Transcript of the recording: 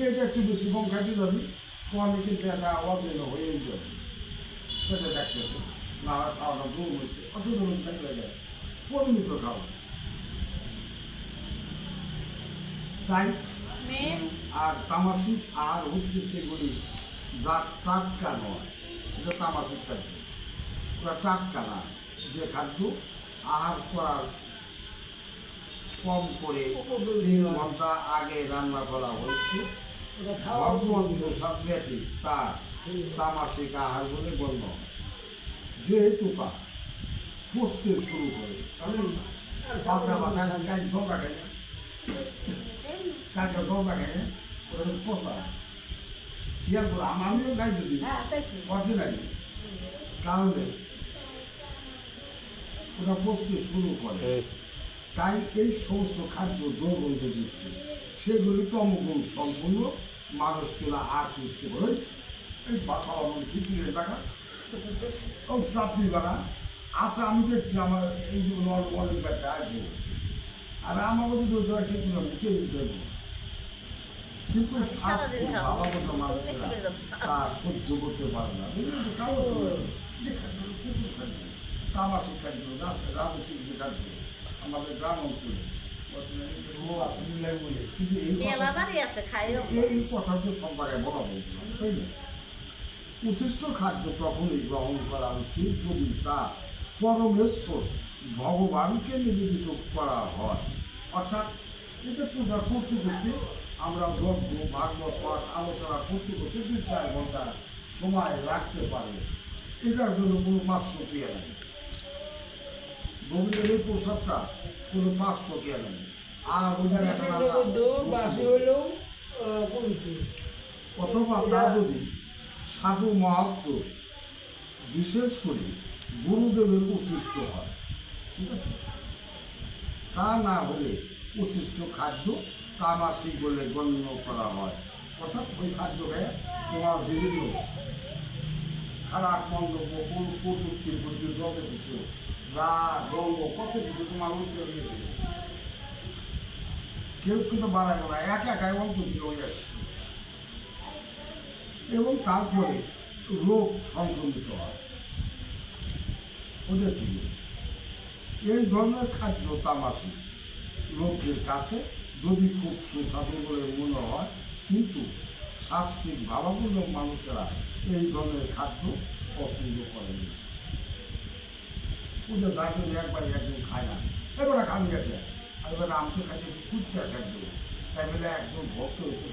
এটা একটু বেশি কম খাইতে যাবি তোমার কিন্তু একটা অজীর্ণ হয়েই যাবে সেটা দেখতেছে না হয় খাওয়াটা দূর হয়েছে অত দূর দেখলে যায় পরিমিত খাওয়া তাই আর তামাশিক আর হচ্ছে সেগুলি যা টাটকা নয় এটা তামাশিক খাদ্য ওরা টাটকা না যে খাদ্য আহার করার কম করে 3 ঘন্টা আগে রান্না করা হয়েছে ভগবান প্রসাদ ব্যতীত তার তামাশিক আহার বলে গণ্য যেহেতু তা পচতে শুরু করে পাল্টা পাতা কাজ জলটা খাই না কালকে জলটা খাই না ওটা তো পচা খেয়াল করে আমিও গাই যদি অরিজিনালি তাহলে ওটা পচতে শুরু করে তাই এই সমস্ত খাদ্য দুর্গন্ধযুক্ত সেগুলি তমগুণ সম্পূর্ণ মানুষকে আকৃষ্ট করে এই পাতা খিচুড়ি দেখা ও চাপড়ি বানা আচ্ছা আমি দেখছি আমার এই জীবনে অনেক ব্যাপারে আসবে আর আমাকে যদি ওটা খেয়েছিলাম কেউ দেবো কিন্তু ভালো মতো মানুষেরা তা সহ্য করতে পারে না তামাশিক খাদ্য রাজস্বিক যে খাদ্য আমাদের গ্রাম অঞ্চলে কিন্তু এই কথা তো সব জায়গায় বলা বলতে তাই না উচ্ছিষ্ট খাদ্য তখনই গ্রহণ করা উচিত যদি তা পরমেশ্বর ভগবানকে নিবেদিত করা হয় অর্থাৎ এটা পূজা করতে করতে আমরা যজ্ঞ ভাগবত পাঠ আলোচনা করতে করতে 2-4 ঘন্টা সময় রাখতে পারি এটার জন্য কোনো পার্শ্ব ক্রিয়া নেই গোবিন্দের এই প্রসাদটা কোনো পার্শ্ব ক্রিয়া নেই আর ওদের অথবা তা যদি সাধু মাহাত্ম বিশেষ করে গুরুদেবের উচ্ছিষ্ট হয় ঠিক আছে তা না হলে উচ্ছিষ্ট খাদ্য তামাশিক বলে গণ্য করা হয় অর্থাৎ ওই খাদ্য খেয়ে তোমার বিভিন্ন খারাপ মন্তব্য কোন কটূক্তির প্রতি যত কিছু রাগ রঙ্গ কত কিছু তোমার উত্তর দিয়েছে কেউ কিন্তু বাড়াইব না একাই অন্তর্হিত হয়ে আসছে এবং তারপরে রোগ সংক্রমিত হয় ওদের থেকে এই ধরনের খাদ্য তামাশিক লোকদের কাছে যদি খুব সুস্বাদু বলে মনে হয় কিন্তু শাস্ত্রিক ভাবাপূর্ণ মানুষেরা এই ধরনের খাদ্য পছন্দ করেন না পূজা যার জন্য একজন খায় না এবার খাবি আছে আর এবার আমি তো খাইতেছি কুত্তার খাদ্য তাই বলে একজন ভক্ত হতে